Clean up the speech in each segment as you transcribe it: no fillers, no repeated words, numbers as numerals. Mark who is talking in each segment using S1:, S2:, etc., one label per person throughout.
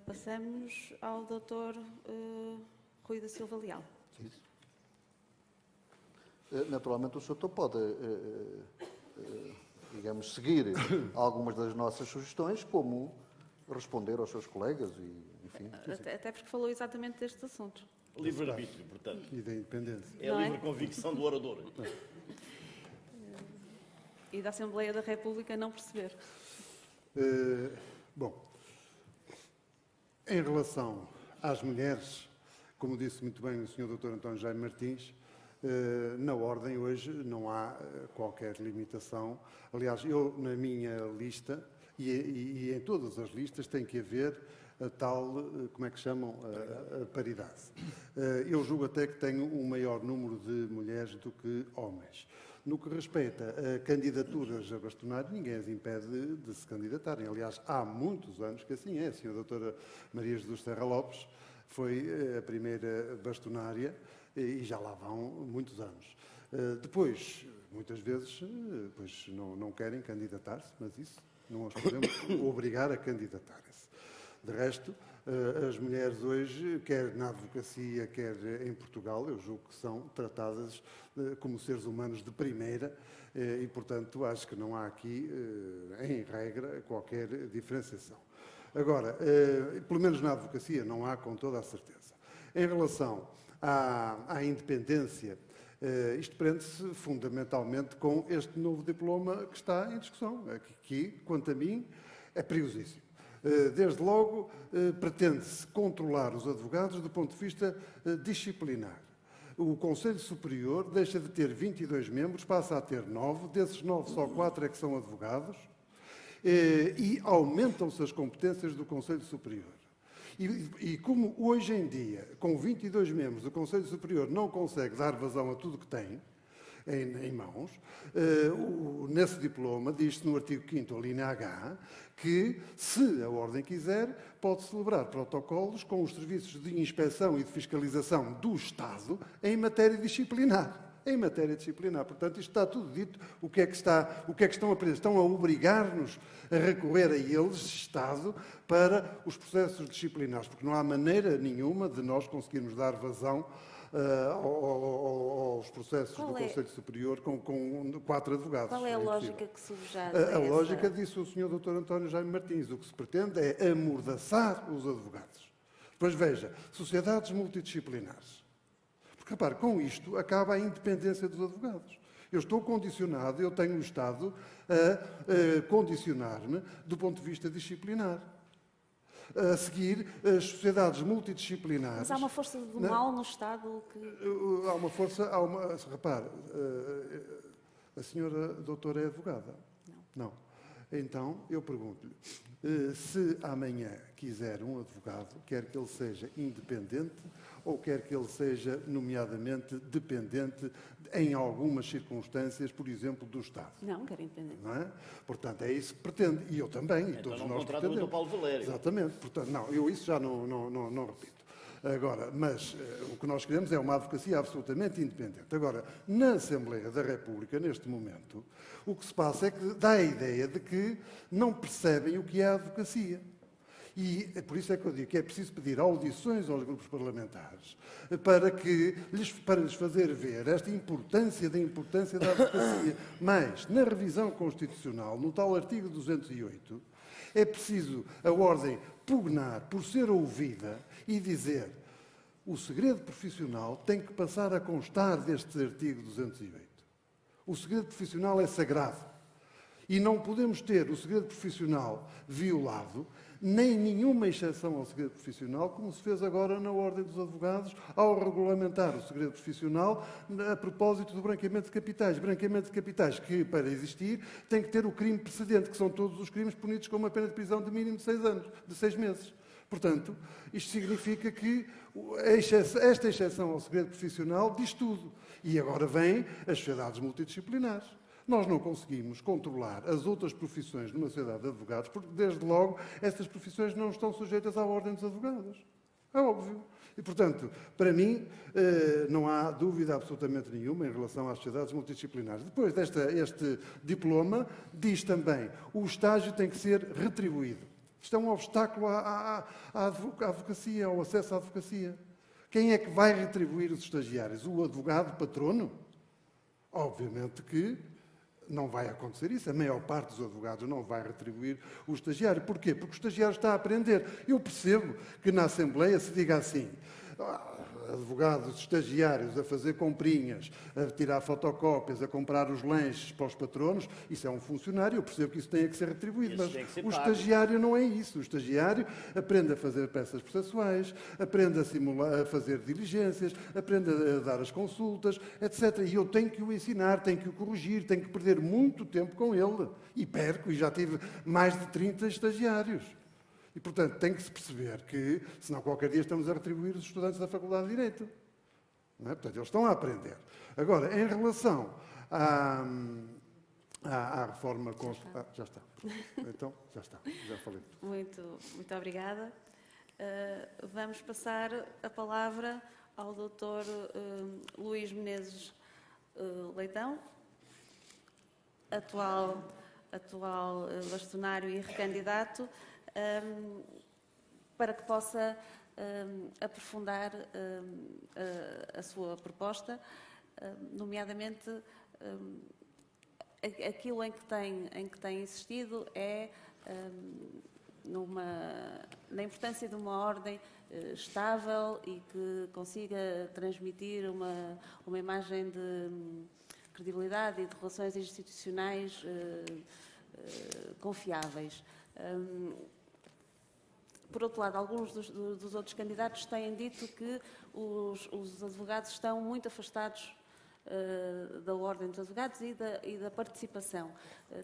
S1: Passamos ao Dr. Rui da Silva Leal.
S2: Naturalmente, o Sr. pode, digamos, seguir algumas das nossas sugestões, como responder aos seus colegas e, enfim.
S1: Até porque falou exatamente destes assuntos.
S3: Livre-arbítrio, portanto.
S4: E da independência.
S3: É a livre convicção do orador.
S1: E da Assembleia da República não perceber.
S4: Bom, em relação às mulheres, como disse muito bem o Sr. Dr. António Jaime Martins, na ordem hoje não há qualquer limitação. Aliás, eu na minha lista, e em todas as listas, tem que haver a tal, como é que chamam, a paridade. Eu julgo até que tenho um maior número de mulheres do que homens. No que respeita a candidaturas a bastonário, ninguém as impede de se candidatarem. Aliás, há muitos anos que assim é. A Sra. Doutora Maria Jesus Serra Lopes foi a primeira bastonária e já lá vão muitos anos. Depois, muitas vezes, pois não querem candidatar-se, mas isso não as podemos obrigar a candidatarem-se. De resto, as mulheres hoje, quer na advocacia, quer em Portugal, eu julgo que são tratadas como seres humanos de primeira e, portanto, acho que não há aqui, em regra, qualquer diferenciação. Agora, pelo menos na advocacia, não há com toda a certeza. Em relação à independência, isto prende-se fundamentalmente com este novo diploma que está em discussão, que, quanto a mim, é perigosíssimo. Desde logo, pretende-se controlar os advogados do ponto de vista disciplinar. O Conselho Superior deixa de ter 22 membros, passa a ter 9, desses 9 só 4 é que são advogados, e aumentam-se as competências do Conselho Superior. E como hoje em dia, com 22 membros, o Conselho Superior não consegue dar vazão a tudo que tem em mãos, nesse diploma diz-se no artigo 5º, a linha H, que, se a Ordem quiser, pode celebrar protocolos com os serviços de inspeção e de fiscalização do Estado em matéria disciplinar. Em matéria disciplinar. Portanto, isto está tudo dito. O que é que estão a fazer? Estão a obrigar-nos a recorrer a eles, Estado, para os processos disciplinares, porque não há maneira nenhuma de nós conseguirmos dar vazão aos processos do Conselho Superior com 4 advogados.
S1: Qual é a lógica que subjaz
S4: a lógica, disse o Sr. Dr. António Jaime Martins, o que se pretende é amordaçar os advogados. Pois veja, sociedades multidisciplinares. Porque, repare, com isto acaba a independência dos advogados. Eu estou condicionado, eu tenho o Estado a condicionar-me do ponto de vista disciplinar. A seguir, as sociedades multidisciplinares...
S1: Mas há uma força do mal no Estado que...
S4: Há uma força... repare, a senhora doutora é advogada? Não. Então, eu pergunto-lhe, se amanhã quiser um advogado, quer que ele seja independente ou quer que ele seja, nomeadamente, dependente em algumas circunstâncias, por exemplo, do Estado.
S1: Não, quer independente.
S4: Não é? Portanto, é isso que pretende. E eu também, e
S3: então
S4: todos
S3: não
S4: nós
S3: contrata o Dr. Paulo Valério.
S4: Exatamente. Portanto, não, eu isso já não repito. Agora, mas o que nós queremos é uma advocacia absolutamente independente. Agora, na Assembleia da República, neste momento, o que se passa é que dá a ideia de que não percebem o que é a advocacia. E por isso é que eu digo que é preciso pedir audições aos grupos parlamentares para lhes fazer ver esta importância da advocacia. Mas, na revisão constitucional, no tal artigo 208, é preciso a Ordem pugnar por ser ouvida e dizer o segredo profissional tem que passar a constar deste artigo 208. O segredo profissional é sagrado. E não podemos ter o segredo profissional violado, nem nenhuma exceção ao segredo profissional, como se fez agora na Ordem dos Advogados, ao regulamentar o segredo profissional a propósito do branqueamento de capitais. Branqueamento de capitais que, para existir, tem que ter o crime precedente, que são todos os crimes punidos com uma pena de prisão de mínimo de 6 meses. Portanto, isto significa que esta exceção ao segredo profissional diz tudo. E agora vêm as sociedades multidisciplinares. Nós não conseguimos controlar as outras profissões numa sociedade de advogados, porque, desde logo, essas profissões não estão sujeitas à Ordem dos Advogados. É óbvio. E, portanto, para mim, não há dúvida absolutamente nenhuma em relação às sociedades multidisciplinares. Depois este diploma, diz também o estágio tem que ser retribuído. Isto é um obstáculo à advocacia, ao acesso à advocacia. Quem é que vai retribuir os estagiários? O advogado patrono? Obviamente que não vai acontecer isso. A maior parte dos advogados não vai retribuir o estagiário. Porquê? Porque o estagiário está a aprender. Eu percebo que na Assembleia se diga assim, advogados estagiários a fazer comprinhas, a tirar fotocópias, a comprar os lanches para os patronos, isso é um funcionário, eu percebo que isso tenha que ser retribuído,
S3: Isso
S4: mas
S3: tem que ser
S4: o
S3: pago.
S4: estagiário não é isso. O estagiário aprende a fazer peças processuais, aprende a simular, a fazer diligências, aprende a dar as consultas, etc. E eu tenho que o ensinar, tenho que o corrigir, tenho que perder muito tempo com ele. E perco, e já tive mais de 30 estagiários. E, portanto, tem que se perceber que, senão qualquer dia estamos a retribuir os estudantes da Faculdade de Direito. Não é? Portanto, eles estão a aprender. Agora, em relação à reforma constitucional... já está. Então, já está. Já falei.
S1: Muito obrigada. Vamos passar a palavra ao Dr. Luís Menezes Leitão, atual bastonário e recandidato, para que possa aprofundar a sua proposta, nomeadamente aquilo em que tem insistido é na importância de uma ordem estável e que consiga transmitir uma imagem de credibilidade e de relações institucionais confiáveis. Por outro lado, alguns dos outros candidatos têm dito que os advogados estão muito afastados da ordem dos advogados e da participação.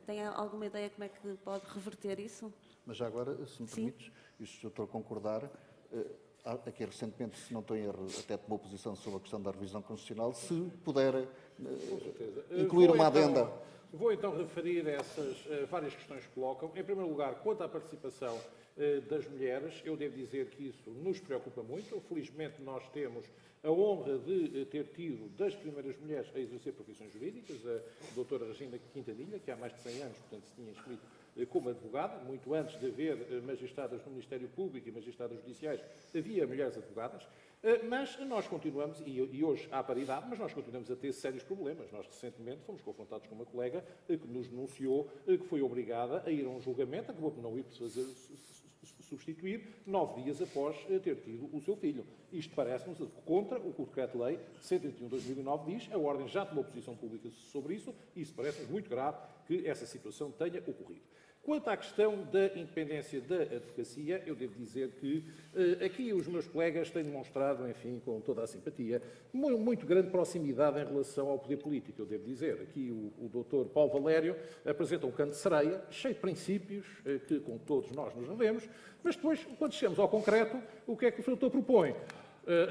S1: Tem alguma ideia como é que pode reverter isso?
S2: Mas já agora, se me permites, e se eu estou a concordar, aqui recentemente, se não estou em erro, até tomou posição sobre a questão da revisão constitucional, se puder incluir uma adenda.
S5: Vou então referir essas várias questões que colocam. Em primeiro lugar, quanto à participação das mulheres, eu devo dizer que isso nos preocupa muito. Felizmente, nós temos a honra de ter tido das primeiras mulheres a exercer profissões jurídicas, a doutora Regina Quintanilha, que há mais de 100 anos, portanto, se tinha inscrito como advogada. Muito antes de haver magistradas no Ministério Público e magistradas judiciais, havia mulheres advogadas. Mas nós continuamos, e hoje há paridade, mas nós continuamos a ter sérios problemas. Nós recentemente fomos confrontados com uma colega que nos denunciou que foi obrigada a ir a um julgamento, acabou por não ir substituir 9 dias após ter tido o seu filho. Isto parece-nos contra o que o Decreto-Lei 131/2009 diz. A Ordem já tomou posição pública sobre isso e isso parece-nos muito grave que essa situação tenha ocorrido. Quanto à questão da independência da advocacia, eu devo dizer que aqui os meus colegas têm demonstrado, enfim, com toda a simpatia, muito grande proximidade em relação ao poder político, eu devo dizer. Aqui o Dr. Paulo Valério apresenta um canto de sereia, cheio de princípios, que com todos nós nos rendemos, mas depois, quando chegamos ao concreto, o que é que o Dr. propõe?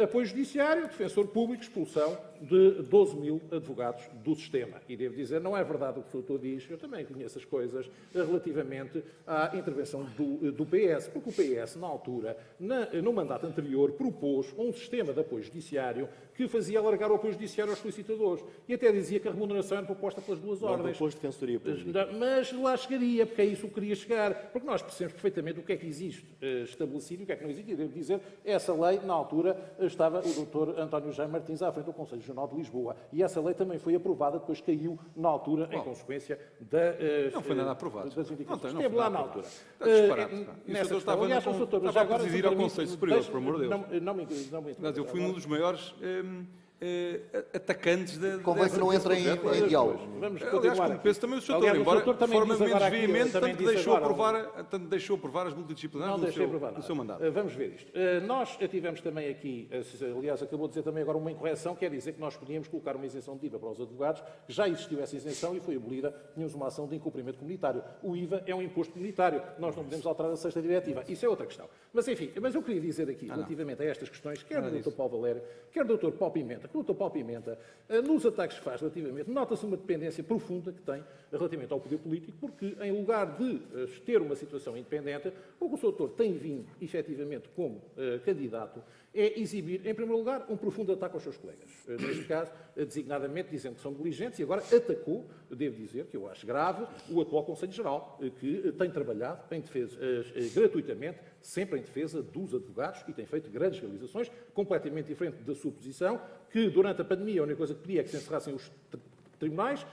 S5: Apoio judiciário, defensor público, expulsão de 12 mil advogados do sistema. E devo dizer, não é verdade o que o doutor diz, eu também conheço as coisas relativamente à intervenção do PS, porque o PS, na altura, no mandato anterior, propôs um sistema de apoio judiciário que fazia alargar o apoio judiciário aos solicitadores. E até dizia que a remuneração era proposta pelas duas ordens.
S3: Não propôs defensoria pública.
S5: Mas lá chegaria, porque é isso que queria chegar. Porque nós percebemos perfeitamente o que é que existe estabelecido e o que é que não existe. E devo dizer, essa lei, na altura, estava o Dr. António Jaime Martins à frente do Conselho Regional de Lisboa. E essa lei também foi aprovada, depois caiu na altura, em consequência
S6: não foi nada aprovado.
S5: das indicações.
S6: Não
S5: Esteve lá na altura.
S6: Está disparado.
S5: Nessa
S6: Estava a presidir ao Conselho Superior, por amor de Deus.
S5: Não me
S6: Aliás, eu fui um dos maiores atacantes da.
S2: Convém que não entrem em diálogo.
S5: Vamos
S6: Aliás,
S5: continuar
S6: como penso também o Sr.
S5: Aliás,
S6: Doutor,
S5: o
S6: embora
S5: doutor
S6: de
S5: também
S6: forma
S5: diz agora
S6: menos
S5: aqui,
S6: veemente,
S5: também
S6: tanto
S5: disse
S6: deixou
S5: agora
S6: deixou aprovar as multidisciplinares no seu mandato.
S5: Vamos ver isto. Nós tivemos também aqui, aliás, acabou de dizer também agora uma incorreção, quer dizer que nós podíamos colocar uma isenção de IVA para os advogados, já existiu essa isenção e foi abolida, tínhamos uma ação de incumprimento comunitário. O IVA é um imposto comunitário, nós não podemos alterar a sexta diretiva. Isso é outra questão. Mas, enfim, eu queria dizer aqui, relativamente a estas questões, quer do Dr. Paulo Valério, quer do Dr. Paulo Pimenta, Pimenta, que o Dr. Paulo Pimenta, nos ataques que faz relativamente, nota-se uma dependência profunda que tem relativamente ao poder político, porque em lugar de ter uma situação independente, o que o Sr. Doutor tem vindo, efetivamente, como candidato, é exibir, em primeiro lugar, um profundo ataque aos seus colegas. Neste caso, designadamente, dizendo que são diligentes, e agora atacou, devo dizer, que eu acho grave, o atual Conselho Geral, que tem trabalhado em defesa, gratuitamente, sempre em defesa dos advogados e tem feito grandes realizações, completamente diferente da sua posição, que durante a pandemia a única coisa que pedia é que se encerrassem os tribunais,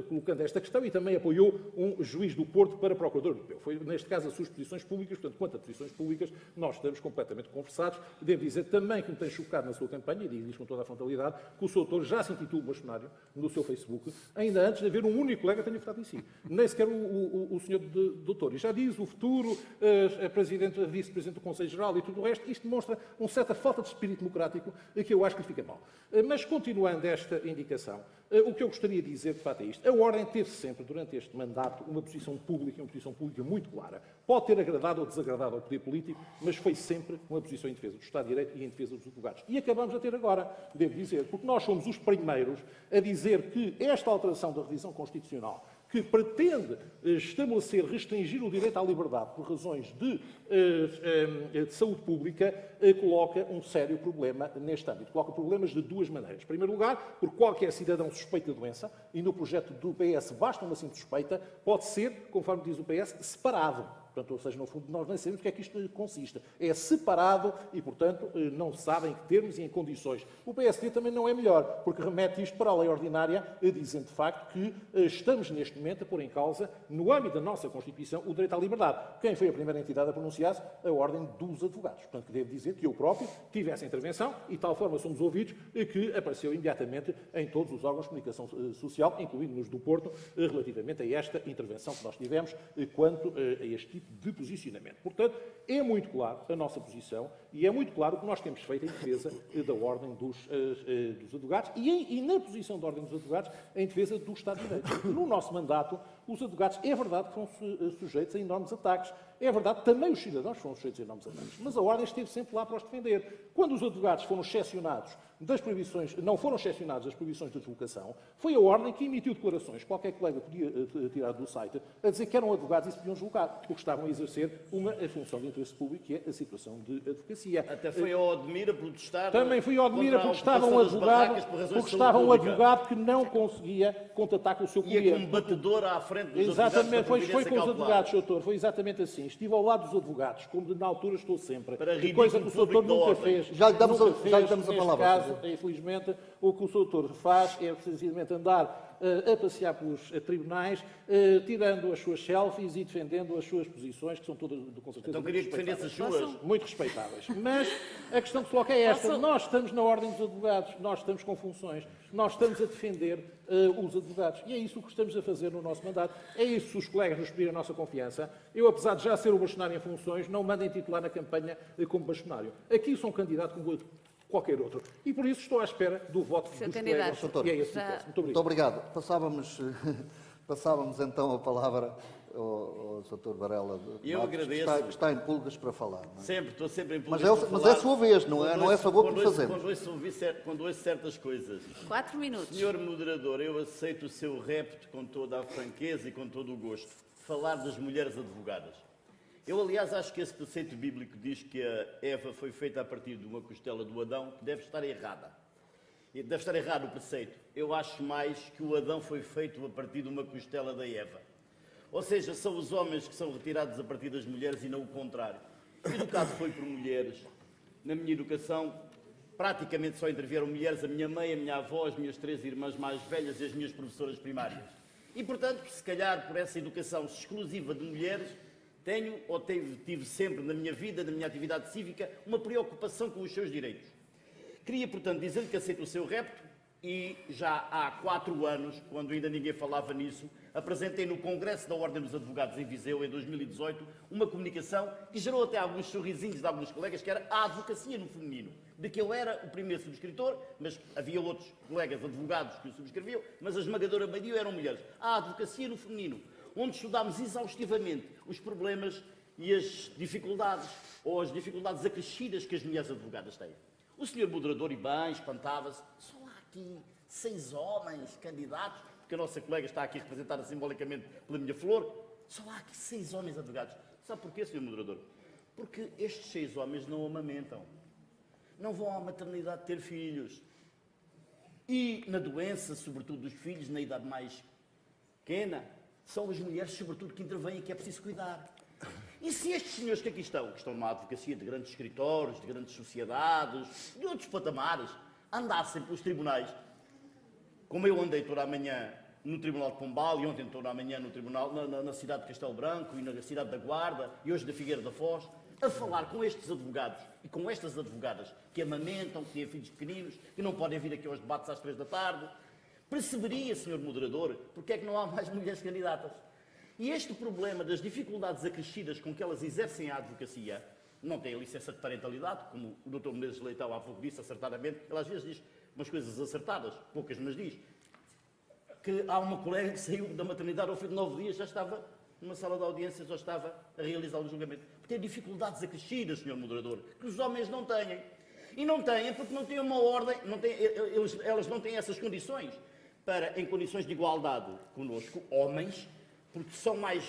S5: colocando esta questão, e também apoiou um juiz do Porto para Procurador Europeu. Foi, neste caso, as suas posições públicas, portanto, quanto a posições públicas, nós estamos completamente conversados. Devo dizer também que me tem chocado na sua campanha, e digo isto com toda a frontalidade, que o Sr. Doutor já se intitula bastonário no seu Facebook, ainda antes de haver um único colega que tenha votado em si. Nem sequer o Sr. Doutor. E já diz o futuro, a vice-presidente do Conselho Geral e tudo o resto, isto demonstra uma certa falta de espírito democrático que eu acho que lhe fica mal. Mas, continuando esta indicação, o que eu gostaria de dizer, de facto, é isto. A Ordem teve sempre, durante este mandato, uma posição pública muito clara. Pode ter agradado ou desagradado ao poder político, mas foi sempre uma posição em defesa do Estado de Direito e em defesa dos advogados. E acabamos a ter agora, devo dizer, porque nós somos os primeiros a dizer que esta alteração da revisão constitucional, que pretende estabelecer, restringir o direito à liberdade por razões de saúde pública, coloca um sério problema neste âmbito. Coloca problemas de duas maneiras. Em primeiro lugar, porque qualquer cidadão suspeito de doença, e no projeto do PS basta uma simples suspeita, pode ser, conforme diz o PS, separado. Portanto, ou seja, no fundo, nós nem sabemos o que é que isto consiste. É separado e, portanto, não se sabe em que termos e em condições. O PSD também não é melhor, porque remete isto para a lei ordinária, dizendo, de facto, que estamos, neste momento, a pôr em causa, no âmbito da nossa Constituição, o direito à liberdade. Quem foi a primeira entidade a pronunciar-se? A Ordem dos Advogados. Portanto, devo dizer que eu próprio tive essa intervenção e, de tal forma, somos ouvidos, que apareceu imediatamente em todos os órgãos de comunicação social, incluindo-nos do Porto, relativamente a esta intervenção que nós tivemos, quanto a este tipo de posicionamento. Portanto, é muito claro a nossa posição e é muito claro o que nós temos feito em defesa da Ordem dos Advogados e na posição da Ordem dos Advogados em defesa do Estado de Direito. No nosso mandato, os advogados, é verdade que foram sujeitos a enormes ataques. É verdade, também os cidadãos foram sujeitos a enormes ataques. Mas a Ordem esteve sempre lá para os defender. Quando os advogados foram excepcionados das proibições, não foram excepcionados das proibições de deslocação, foi a Ordem que emitiu declarações, qualquer colega podia tirar do site, a dizer que eram advogados e se podiam deslocar, porque estavam a exercer uma função de interesse público, que é a situação de advocacia.
S3: Até foi ao Odmira protestar.
S5: Também foi ao Odmira porque estava um advogado que não conseguia contatar com o seu cliente.
S3: E a combatedora à frente dos
S5: exatamente,
S3: advogados.
S5: Foi com os advogados, doutor, foi exatamente assim. Estive ao lado dos advogados, como na altura estou sempre.
S3: Para
S5: coisa que o doutor nunca fez.
S2: Já lhe damos a palavra.
S5: Caso, infelizmente, o que o doutor faz é precisamente andar a passear pelos tribunais, tirando as suas selfies e defendendo as suas posições, que são todas, com certeza,
S3: então queria que defendesse as suas.
S5: Muito respeitáveis. Mas a questão que se coloca é esta. Nós estamos na Ordem dos Advogados, nós estamos com funções, nós estamos a defender os advogados. E é isso que estamos a fazer no nosso mandato. É isso se os colegas nos pedirem a nossa confiança. Eu, apesar de já ser o bastonário em funções, não mandem titular na campanha como bastonário. Aqui sou um candidato como qualquer outro. E por isso estou à espera do voto dos colegas.
S2: Doutor,
S5: e é esse o processo.
S2: Muito obrigado. Passávamos então a palavra ao Dr. Varela,
S3: eu agradeço.
S2: Que está em pulgas para falar. Não é?
S3: Estou sempre em pulgas
S2: para falar. Mas é a sua vez, não é favor que fazemos.
S3: Quando ouço certas coisas.
S1: 4 minutos.
S3: Senhor moderador, eu aceito o seu repto com toda a franqueza e com todo o gosto. Falar das mulheres advogadas. Eu, aliás, acho que esse preceito bíblico diz que a Eva foi feita a partir de uma costela do Adão, que deve estar errada. E deve estar errado o preceito. Eu acho mais que o Adão foi feito a partir de uma costela da Eva. Ou seja, são os homens que são retirados a partir das mulheres e não o contrário. Educado foi por mulheres. Na minha educação, praticamente só intervieram mulheres, a minha mãe, a minha avó, as minhas 3 irmãs mais velhas e as minhas professoras primárias. E, portanto, se calhar por essa educação exclusiva de mulheres, tive sempre na minha vida, na minha atividade cívica, uma preocupação com os seus direitos. Queria, portanto, dizer-lhe que aceito o seu repto e já há 4 anos, quando ainda ninguém falava nisso, apresentei no Congresso da Ordem dos Advogados em Viseu, em 2018, uma comunicação que gerou até alguns sorrisinhos de alguns colegas, que era a advocacia no feminino, de que eu era o primeiro subscritor, mas havia outros colegas advogados que o subscreviam, mas a esmagadora maioria eram mulheres. A advocacia no feminino, onde estudámos exaustivamente os problemas e as dificuldades, ou as dificuldades acrescidas que as mulheres advogadas têm. O senhor moderador, e bem, espantava-se, só há aqui 6 homens candidatos, porque a nossa colega está aqui representada simbolicamente pela minha flor, só há aqui 6 homens advogados. Sabe porquê, senhor moderador? Porque estes 6 homens não amamentam, não vão à maternidade ter filhos. E na doença, sobretudo dos filhos, na idade mais pequena, são as mulheres, sobretudo, que intervêm e que é preciso cuidar. E se estes senhores que aqui estão, que estão numa advocacia de grandes escritórios, de grandes sociedades, de outros patamares, andassem pelos tribunais, como eu andei toda a manhã no Tribunal de Pombal e ontem toda a manhã no tribunal, na cidade de Castelo Branco e na cidade da Guarda e hoje da Figueira da Foz, a falar com estes advogados e com estas advogadas que amamentam, que têm filhos pequeninos, que não podem vir aqui aos debates às 3 da tarde, perceberia, senhor moderador, porque é que não há mais mulheres candidatas. E este problema das dificuldades acrescidas com que elas exercem a advocacia, não têm a licença de parentalidade, como o Dr. Menezes Leitão há pouco disse acertadamente, ele às vezes diz umas coisas acertadas, poucas, mas diz que há uma colega que saiu da maternidade ao fim de 9 dias, já estava numa sala de audiências, já estava a realizar o julgamento. Tem dificuldades acrescidas, senhor moderador, que os homens não têm. E não têm porque não têm uma ordem, elas não têm essas condições para, em condições de igualdade conosco, homens, porque são mais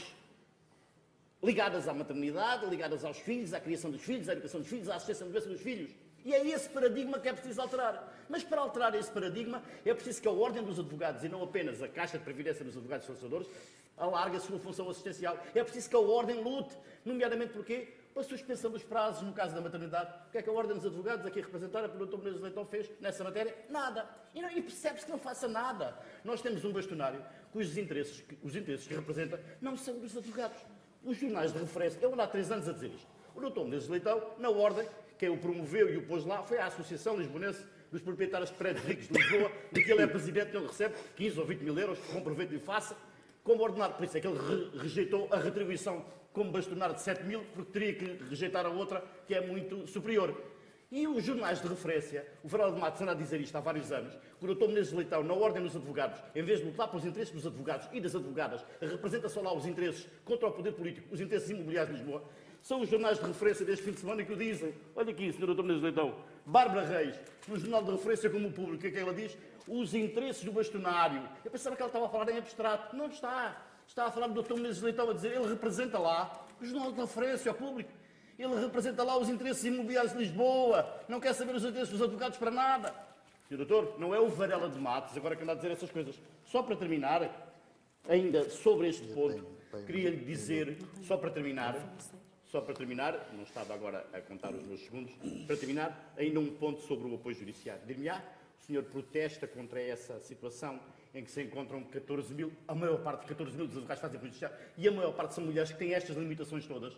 S3: ligadas à maternidade, ligadas aos filhos, à criação dos filhos, à educação dos filhos, à assistência à doença dos filhos. E é esse paradigma que é preciso alterar. Mas para alterar esse paradigma é preciso que a Ordem dos Advogados, e não apenas a Caixa de Previdência dos Advogados e Forçadores, alargue a sua função assistencial. É preciso que a Ordem lute, nomeadamente porquê? Para a suspensão dos prazos no caso da maternidade. O que é que a Ordem dos Advogados, aqui representada pelo Dr. Menezes Leitão, fez nessa matéria? Nada. E percebe-se que não faça nada. Nós temos um bastonário cujos interesses, os interesses que representa não são dos advogados. Os jornais de referência, eu ando há 3 anos a dizer isto. O Dr. Menezes Leitão, na Ordem, quem o promoveu e o pôs lá, foi a Associação Lisbonense dos Proprietários de Prédios Ricos de Lisboa, de que ele é presidente, ele recebe 15 ou 20 mil euros, com proveito e faça, como ordenado. Por isso é que ele rejeitou a retribuição como bastonário de 7 mil, porque teria que rejeitar a outra, que é muito superior. E os jornais de referência, o Fernando de Matos anda a dizer isto há vários anos, que o Dr. Menezes Leitão, na Ordem dos Advogados, em vez de lutar pelos interesses dos advogados e das advogadas, representa só lá os interesses contra o poder político, os interesses imobiliários de Lisboa. São os jornais de referência deste fim de semana que o dizem. Olha aqui, Sr. Dr. Menezes Leitão, Bárbara Reis, no jornal de referência como o Público, o que é que ela diz? Os interesses do bastonário. Eu pensava que ela estava a falar em abstrato. Não está. Está a falar do Dr. Menezes Leitão a dizer, ele representa lá o jornal de referência ao Público. Ele representa lá os interesses imobiliários de Lisboa. Não quer saber os interesses dos advogados para nada. Sr. Doutor, não é o Varela de Matos, agora que anda a dizer essas coisas. Só para terminar, ainda sobre este ponto, queria-lhe dizer, só para terminar, não estava agora a contar os meus segundos, para terminar, ainda um ponto sobre o apoio judiciário. Dir-me-á, o senhor protesta contra essa situação em que se encontram 14 mil, a maior parte, 14 mil dos advogados fazem apoio judiciário, e a maior parte são mulheres que têm estas limitações todas,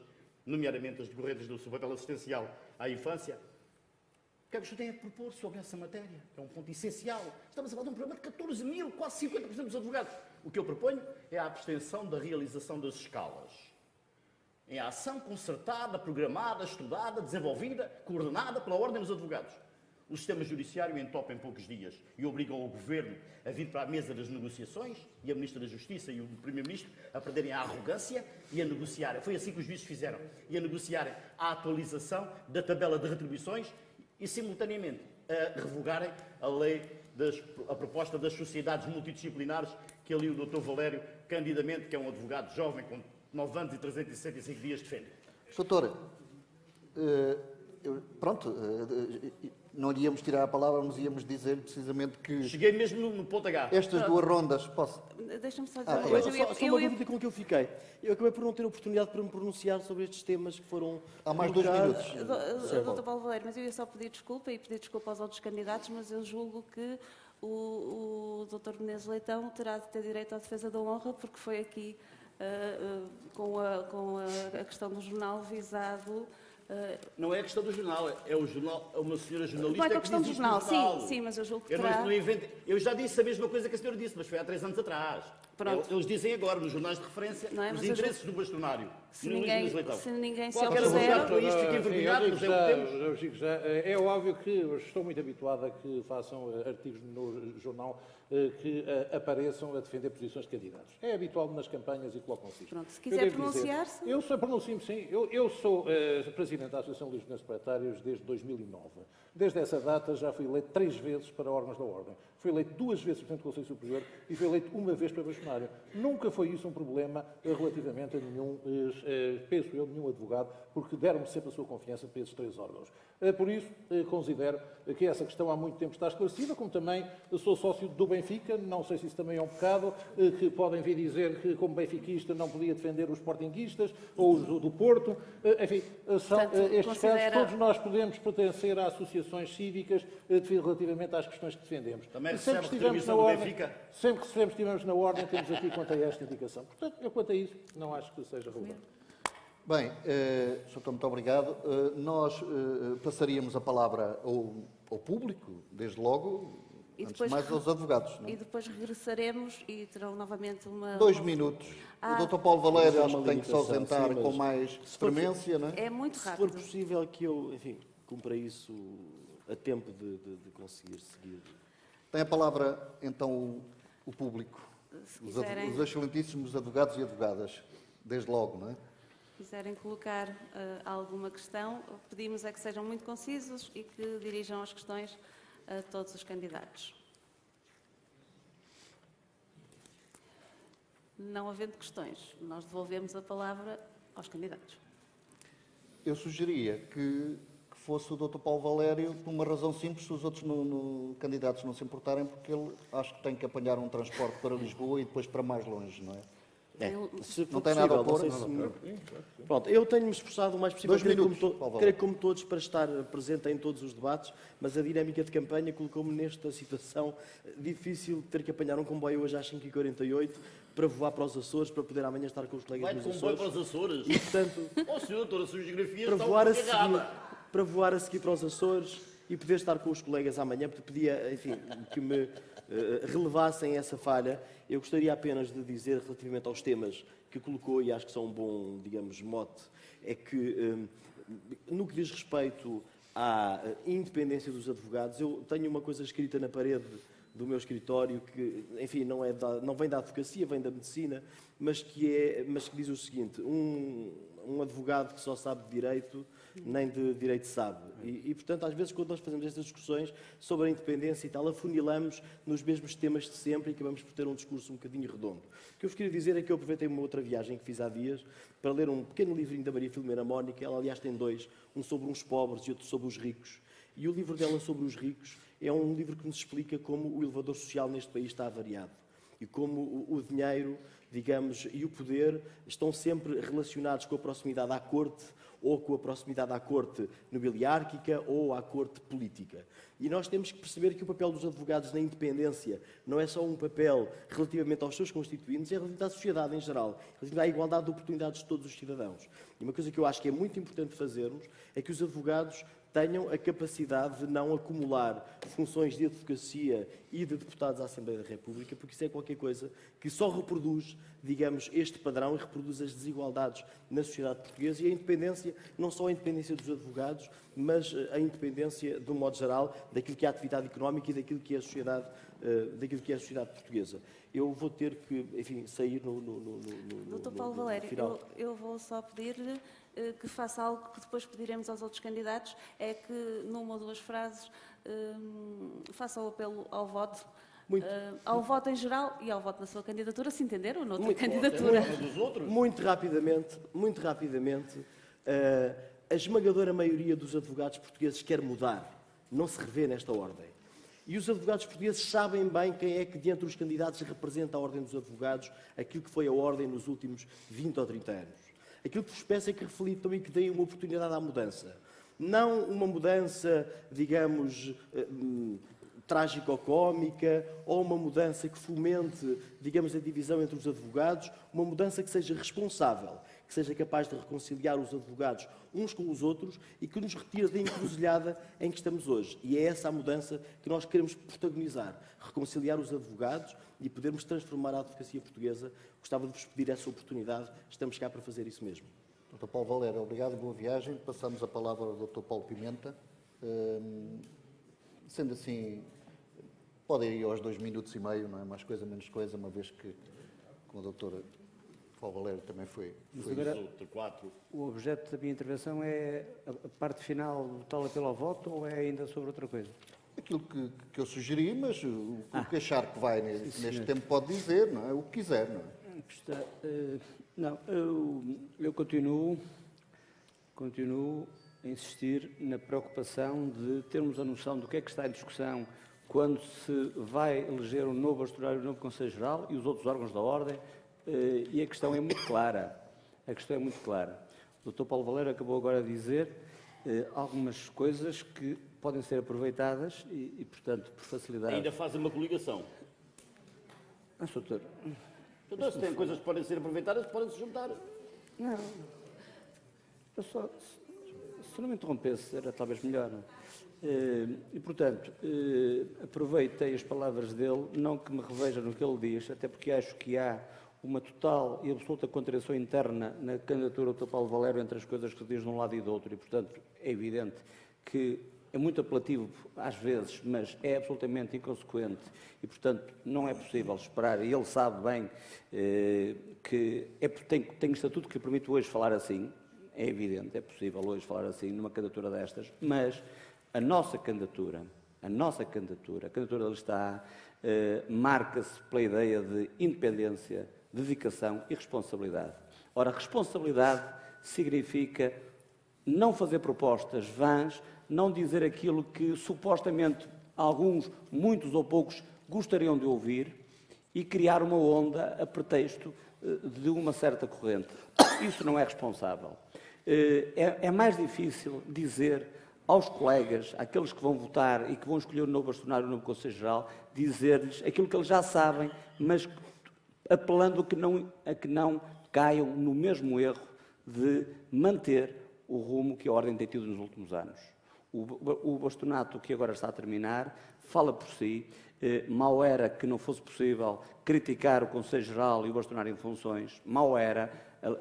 S3: nomeadamente as decorrentes do seu papel assistencial à infância. O que é que o senhor tem a propor sobre essa matéria? É um ponto essencial. Estamos a falar de um problema de 14 mil, quase 50% dos advogados. O que eu proponho é a abstenção da realização das escalas. Em ação concertada, programada, estudada, desenvolvida, coordenada pela Ordem dos Advogados. O sistema judiciário entopa em poucos dias e obriga o Governo a vir para a mesa das negociações e a Ministra da Justiça e o Primeiro-Ministro a perderem a arrogância e a negociarem. Foi assim que os juízes fizeram. E a negociarem a atualização da tabela de retribuições e, simultaneamente, a revogarem a lei, a proposta das sociedades multidisciplinares que ali o Dr. Valério, candidamente, que é um advogado jovem com 9 anos e 365 dias, defende.
S2: Doutora, não lhe íamos tirar a palavra, mas íamos dizer precisamente que...
S3: Cheguei mesmo no ponto H.
S2: Estas 2 rondas, posso...
S1: Deixa-me só dizer uma coisa.
S7: Só uma dúvida com que eu fiquei. Eu acabei por não ter oportunidade para me pronunciar sobre estes temas que foram...
S2: Há mais 2 minutos.
S1: Dr. Paulo Valério, mas eu ia só pedir desculpa e pedir desculpa aos outros candidatos, mas eu julgo que o Dr. Menezes Leitão terá de ter direito à defesa da honra, porque foi aqui com a questão do jornal visado...
S3: Não é a questão do jornal, é o jornal, é uma senhora jornalista
S1: não é a
S3: que
S1: questão
S3: diz
S1: do jornal,
S3: jornal.
S1: sim, mas eu julgo que
S3: Eu já disse a mesma coisa que a senhora disse, mas foi há 3 anos atrás.
S1: Pronto.
S3: Eles dizem agora, nos jornais de referência, os interesses do bastonário.
S1: Se ninguém se
S3: Qualquer
S1: opuser...
S3: advogado com isto fica envergonhado, mas é o que temos.
S5: Eu digo já, é óbvio que estou muito habituado a que façam artigos no jornal que apareçam a defender posições de candidatos. É habitual nas campanhas e colocam-se isto.
S1: Pronto, se quiser pronunciar-se...
S5: Eu pronuncio-me, sim. Eu sou presidente da Associação dos Secretários desde 2009. Desde essa data já fui eleito 3 vezes para órgãos da Ordem. Fui eleito 2 vezes Presidente do Conselho Superior e fui eleito 1 vez para bastonário. Nunca foi isso um problema relativamente a nenhum, penso eu, nenhum advogado, porque deram-me sempre a sua confiança para esses 3 órgãos. Por isso, considero que essa questão há muito tempo está esclarecida, como também sou sócio do Benfica, não sei se isso também é um pecado, que podem vir dizer que, como benfiquista, não podia defender os sportinguistas ou os do Porto. Enfim, são estes casos, todos nós podemos pertencer a associações cívicas relativamente às questões que defendemos.
S3: Também recebe retribuição do Benfica?
S5: Sempre que estivemos na Ordem, temos aqui quanto a esta indicação. Portanto, eu quanto a isso, não acho que seja relevante.
S2: Bem, Sr. muito obrigado. Nós passaríamos a palavra ao público, desde logo, antes de mais aos advogados. Não é?
S1: E depois regressaremos e terão novamente uma...
S2: 2 minutos. O Dr. Paulo Valério acho que tem que se ausentar com mais premência, não é?
S1: É muito rápido.
S7: Se for possível que eu, enfim, cumpra isso a tempo de conseguir seguir.
S2: Tem a palavra, então, o público. Os excelentíssimos advogados e advogadas, desde logo, não é?
S1: Se quiserem colocar alguma questão, pedimos é que sejam muito concisos e que dirijam as questões a todos os candidatos. Não havendo questões, nós devolvemos a palavra aos candidatos.
S2: Eu sugeria que fosse o Dr. Paulo Valério, por uma razão simples, se os outros candidatos não se importarem, porque ele acho que tem que apanhar um transporte para Lisboa e depois para mais longe, não é?
S7: Se for
S2: não tem
S7: possível,
S2: nada a pôr?
S7: Pronto, eu tenho-me esforçado o mais possível,
S2: 2 minutos,
S7: creio como todos, para estar presente em todos os debates, mas a dinâmica de campanha colocou-me nesta situação difícil de ter que apanhar um comboio hoje às 5h48 para voar para os Açores, para poder amanhã estar com os colegas
S3: Vai de
S7: nos
S3: comboio
S7: Açores.
S3: para os Açores?
S7: E, portanto,
S3: Oh, senhor, toda a sua geografia
S7: para
S3: está
S7: voar,
S3: um pouco errada.
S7: para voar a seguir para os Açores e poder estar com os colegas amanhã, porque pedia, enfim, que me relevassem essa falha. Eu gostaria apenas de dizer, relativamente aos temas que colocou, e acho que são um bom, digamos, mote, é que, no que diz respeito à independência dos advogados, eu tenho uma coisa escrita na parede do meu escritório que, enfim, não vem da advocacia, vem da medicina, mas que diz o seguinte: um advogado que só sabe de direito, nem de direito sabe. E, portanto, às vezes, quando nós fazemos estas discussões sobre a independência e tal, afunilamos nos mesmos temas de sempre e acabamos por ter um discurso um bocadinho redondo. O que eu vos queria dizer é que eu aproveitei uma outra viagem que fiz há dias para ler um pequeno livrinho da Maria Filomena Mónica. Ela, aliás, tem 2, um sobre uns pobres e outro sobre os ricos. E o livro dela sobre os ricos é um livro que nos explica como o elevador social neste país está avariado e como o dinheiro, digamos, e o poder estão sempre relacionados com a proximidade à corte, ou com a proximidade à corte nobiliárquica ou à corte política. E nós temos que perceber que o papel dos advogados na independência não é só um papel relativamente aos seus constituintes, é relativamente à sociedade em geral, relativamente à igualdade de oportunidades de todos os cidadãos. E uma coisa que eu acho que é muito importante fazermos é que os advogados tenham a capacidade de não acumular funções de advocacia e de deputados à Assembleia da República, porque isso é qualquer coisa que só reproduz, digamos, este padrão e reproduz as desigualdades na sociedade portuguesa e a independência, não só a independência dos advogados, mas a independência, de um modo geral, daquilo que é a atividade económica e daquilo que é a sociedade, portuguesa. Eu vou ter que, enfim, sair no
S1: Dr. Paulo Valério,
S7: final.
S1: eu vou só pedir-lhe que faça algo que depois pediremos aos outros candidatos, é que numa ou 2 frases faça o apelo ao voto, ao voto em geral e ao voto na sua candidatura, se entenderam, noutra candidatura.
S7: Muito rapidamente, a esmagadora maioria dos advogados portugueses quer mudar, não se revê nesta ordem. E os advogados portugueses sabem bem quem é que, dentre os candidatos, representa a Ordem dos Advogados, aquilo que foi a Ordem nos últimos 20 ou 30 anos. Aquilo que vos peço é que reflitam e que deem uma oportunidade à mudança. Não uma mudança, digamos, trágico-cómica, ou uma mudança que fomente, digamos, a divisão entre os advogados, uma mudança que seja responsável, que seja capaz de reconciliar os advogados uns com os outros e que nos retire da encruzilhada em que estamos hoje. E é essa a mudança que nós queremos protagonizar, reconciliar os advogados e podermos transformar a advocacia portuguesa. Gostava de vos pedir essa oportunidade, estamos cá para fazer isso mesmo.
S2: Dr. Paulo Valério, obrigado, boa viagem. Passamos a palavra ao Dr. Paulo Pimenta. Sendo assim, pode ir aos 2 minutos e meio, não é mais coisa, menos coisa, uma vez que, como o Dr. Paulo Valério também foi
S8: o objeto da minha intervenção é a parte final do tal apelo ao voto ou é ainda sobre outra coisa?
S2: Aquilo que eu sugeri, mas o que achar que vai neste tempo pode dizer, não é? O que quiser, não é?
S8: Não, eu continuo a insistir na preocupação de termos a noção do que é que está em discussão quando se vai eleger um novo bastonário, um novo Conselho Geral e os outros órgãos da Ordem, e a questão é muito clara. O Dr. Paulo Valério acabou agora de dizer algumas coisas que podem ser aproveitadas e, portanto, por facilidade...
S3: Ainda fazem uma coligação.
S8: Doutor...
S3: Doutor, se tem coisas que podem ser aproveitadas, podem-se juntar.
S8: Não. Eu só... Se não me interrompesse, era talvez melhor. E, portanto, aproveitei as palavras dele, não que me reveja no que ele diz, até porque acho que há uma total e absoluta contradição interna na candidatura do Dr. Paulo Valério entre as coisas que se diz de um lado e do outro, e, portanto, é evidente que é muito apelativo às vezes, mas é absolutamente inconsequente e, portanto, não é possível esperar, e ele sabe bem que tem estatuto que lhe permite hoje falar assim, é evidente, é possível hoje falar assim numa candidatura destas, mas a nossa candidatura, a candidatura da lista A, marca-se pela ideia de independência, dedicação e responsabilidade. Ora, responsabilidade significa não fazer propostas vãs, não dizer aquilo que supostamente alguns, muitos ou poucos, gostariam de ouvir e criar uma onda a pretexto de uma certa corrente. Isso não é responsável. É mais difícil dizer aos colegas, àqueles que vão votar e que vão escolher o novo bastonário, o novo Conselho Geral, dizer-lhes aquilo que eles já sabem, mas apelando a que não caiam no mesmo erro de manter o rumo que a Ordem tem tido nos últimos anos. O bastonato que agora está a terminar fala por si. Mal era que não fosse possível criticar o Conselho Geral e o bastonário em funções. Mal era.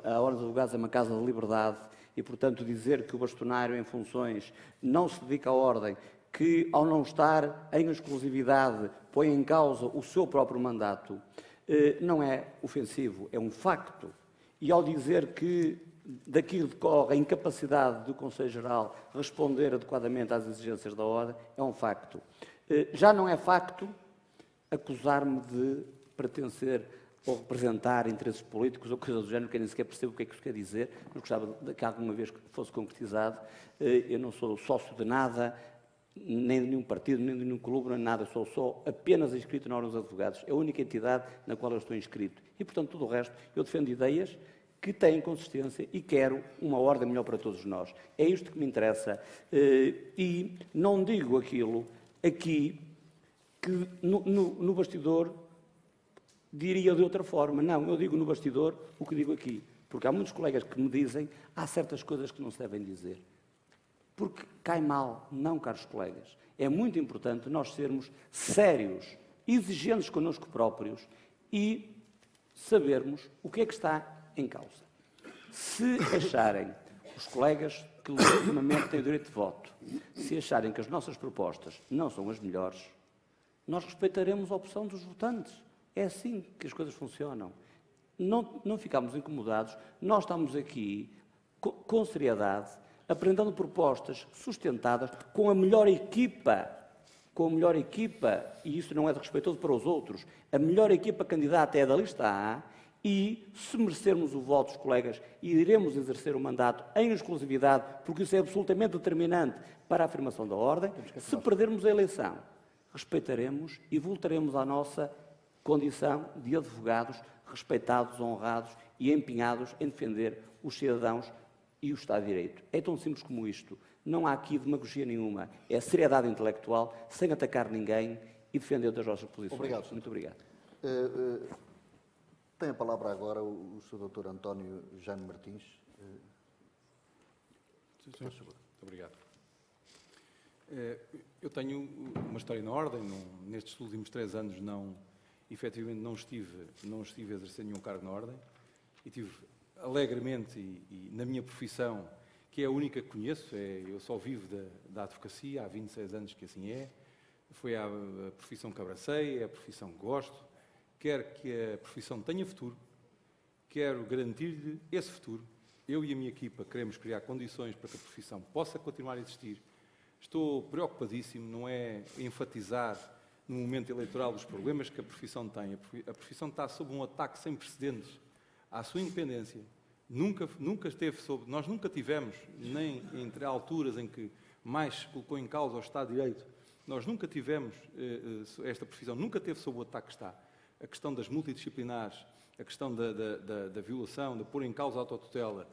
S8: A Ordem dos Advogados é uma casa de liberdade e, portanto, dizer que o bastonário em funções não se dedica à Ordem, que, ao não estar em exclusividade, põe em causa o seu próprio mandato, não é ofensivo, é um facto. E ao dizer que daqui decorre a incapacidade do Conselho Geral responder adequadamente às exigências da Ordem, é um facto. Já não é facto acusar-me de pertencer ou representar interesses políticos ou coisas do género, que eu nem sequer percebo o que é que isso quer dizer, mas gostava que alguma vez fosse concretizado. Eu não sou sócio de nada, nem de nenhum partido, nem de nenhum clube, nem nada, sou só apenas inscrito na Ordem dos Advogados, é a única entidade na qual eu estou inscrito. E, portanto, tudo o resto, eu defendo ideias que têm consistência e quero uma ordem melhor para todos nós. É isto que me interessa. E não digo aquilo aqui que no bastidor diria de outra forma. Não, eu digo no bastidor o que digo aqui. Porque há muitos colegas que me dizem há certas coisas que não se devem dizer. Porque cai mal. Não, caros colegas. É muito importante nós sermos sérios, exigentes connosco próprios e sabermos o que é que está em causa. Se acharem, os colegas que legitimamente têm o direito de voto, se acharem que as nossas propostas não são as melhores, nós respeitaremos a opção dos votantes. É assim que as coisas funcionam. Não ficamos incomodados. Nós estamos aqui com seriedade, apresentando propostas sustentadas com a melhor equipa, e isso não é desrespeitoso para os outros. A melhor equipa candidata é a da lista A e, se merecermos o voto dos colegas, iremos exercer o mandato em exclusividade, porque isso é absolutamente determinante para a afirmação da ordem. Se perdermos a eleição, respeitaremos e voltaremos à nossa condição de advogados respeitados, honrados e empenhados em defender os cidadãos e o Estado de Direito. É tão simples como isto. Não há aqui demagogia nenhuma. É seriedade intelectual, sem atacar ninguém e defender das nossas posições.
S2: Obrigado.
S8: Muito obrigado.
S2: Tem a palavra agora o Sr. Dr. António Jaime Martins.
S6: Sim, senhor. Muito obrigado. Eu tenho uma história na Ordem. Nestes últimos 3 anos efetivamente não estive a exercer nenhum cargo na Ordem e tive alegremente e na minha profissão, que é a única que conheço, eu só vivo da advocacia, há 26 anos que assim é, foi a profissão que abracei, é a profissão que gosto, quero que a profissão tenha futuro, quero garantir-lhe esse futuro. Eu e a minha equipa queremos criar condições para que a profissão possa continuar a existir. Estou preocupadíssimo, não é enfatizar no momento eleitoral os problemas que a profissão tem. A profissão está sob um ataque sem precedentes à sua independência. Nunca esteve sob... Nós nunca tivemos, nem entre alturas em que mais se colocou em causa o Estado de Direito, nós nunca tivemos, esta profissão nunca teve sob o ataque que está. A questão das multidisciplinares, a questão da violação, de pôr em causa a autotutela,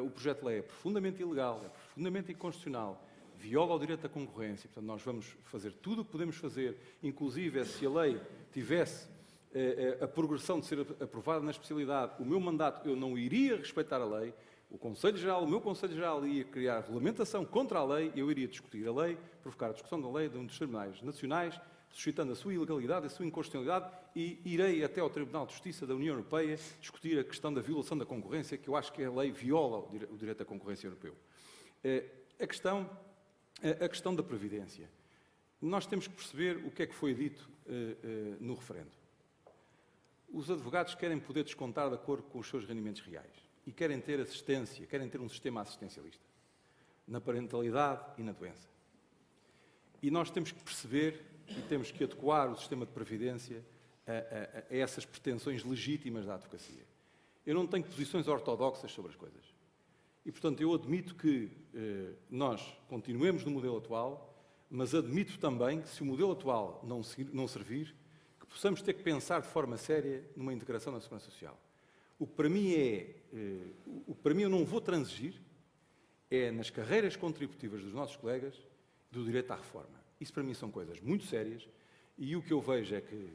S6: o projeto de lei é profundamente ilegal, é profundamente inconstitucional, viola o direito à concorrência. Portanto, nós vamos fazer tudo o que podemos fazer, inclusive se a lei tivesse a progressão de ser aprovada na especialidade, o meu mandato, eu não iria respeitar a lei, o meu Conselho Geral ia criar regulamentação contra a lei, eu iria discutir a lei, provocar a discussão da lei de um dos tribunais nacionais, suscitando a sua ilegalidade, a sua inconstitucionalidade, e irei até ao Tribunal de Justiça da União Europeia discutir a questão da violação da concorrência, que eu acho que a lei viola o direito à concorrência europeu. A questão da Previdência. Nós temos que perceber o que é que foi dito no referendo. Os advogados querem poder descontar de acordo com os seus rendimentos reais e querem ter assistência, querem ter um sistema assistencialista na parentalidade e na doença. E nós temos que perceber e temos que adequar o sistema de previdência a essas pretensões legítimas da advocacia. Eu não tenho posições ortodoxas sobre as coisas. E, portanto, eu admito que nós continuemos no modelo atual, mas admito também que, se o modelo atual não servir, que possamos ter que pensar de forma séria numa integração na Segurança Social. O que para mim eu não vou transigir é nas carreiras contributivas dos nossos colegas do direito à reforma. Isso para mim são coisas muito sérias e o que eu vejo é que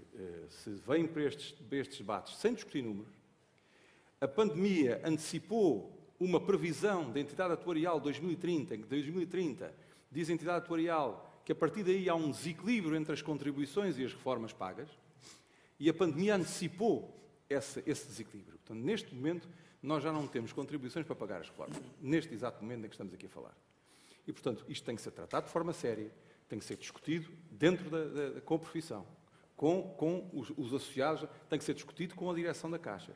S6: se vêm para estes debates sem discutir números, a pandemia antecipou uma previsão da entidade atuarial 2030, em que 2030 diz a entidade atuarial que a partir daí há um desequilíbrio entre as contribuições e as reformas pagas, e a pandemia antecipou esse desequilíbrio. Portanto, neste momento, nós já não temos contribuições para pagar as reformas, neste exato momento em que estamos aqui a falar. E, portanto, isto tem que ser tratado de forma séria, tem que ser discutido dentro com a profissão, com os associados, tem que ser discutido com a direção da Caixa.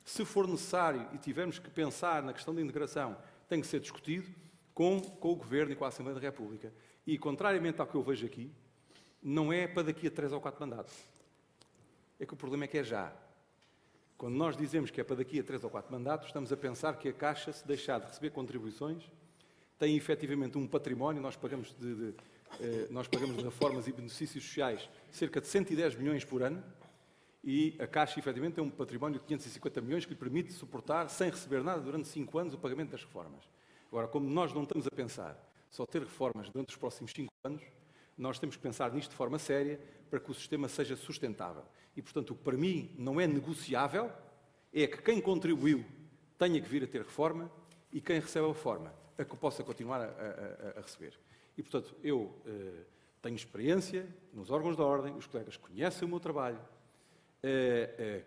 S6: Se for necessário e tivermos que pensar na questão da integração, tem que ser discutido com o Governo e com a Assembleia da República. E, contrariamente ao que eu vejo aqui, não é para daqui a 3 ou 4 mandatos. É que o problema é que é já. Quando nós dizemos que é para daqui a 3 ou 4 mandatos, estamos a pensar que a Caixa, se deixar de receber contribuições, tem efetivamente um património, nós pagamos de reformas e benefícios sociais cerca de 110 milhões por ano, e a Caixa, efetivamente, tem um património de 550 milhões que lhe permite suportar, sem receber nada, durante 5 anos, o pagamento das reformas. Agora, como nós não estamos a pensar só ter reformas durante os próximos 5 anos, nós temos que pensar nisto de forma séria para que o sistema seja sustentável. E, portanto, o que para mim não é negociável é que quem contribuiu tenha que vir a ter reforma e quem recebe a reforma a que possa continuar a receber. E, portanto, eu tenho experiência nos órgãos da ordem, os colegas conhecem o meu trabalho,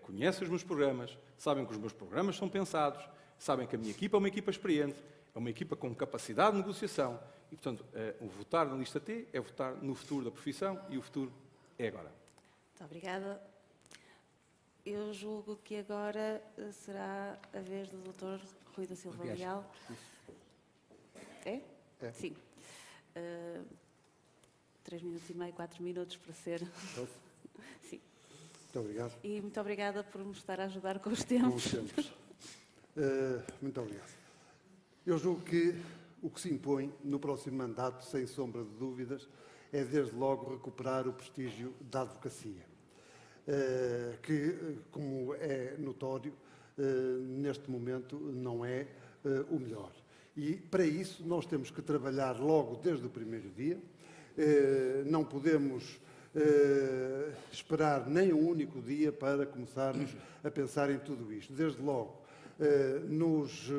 S6: conhecem os meus programas, sabem que os meus programas são pensados, sabem que a minha equipa é uma equipa experiente, é uma equipa com capacidade de negociação e, portanto, o votar na lista T é votar no futuro da profissão e o futuro é agora.
S1: Muito obrigada. Eu julgo que agora será a vez do Dr. Rui da Silva Leal. É?
S2: É.
S1: Sim. 3 minutos e meio, 4 minutos para ser. Sim.
S4: Muito obrigado.
S1: E muito obrigada por me estar a ajudar com os tempos.
S4: Muito obrigado. Eu julgo que o que se impõe no próximo mandato, sem sombra de dúvidas, é desde logo recuperar o prestígio da advocacia, que, como é notório, neste momento não é o melhor. E para isso nós temos que trabalhar logo desde o primeiro dia, não podemos esperar nem um único dia para começarmos a pensar em tudo isto. Desde logo, nos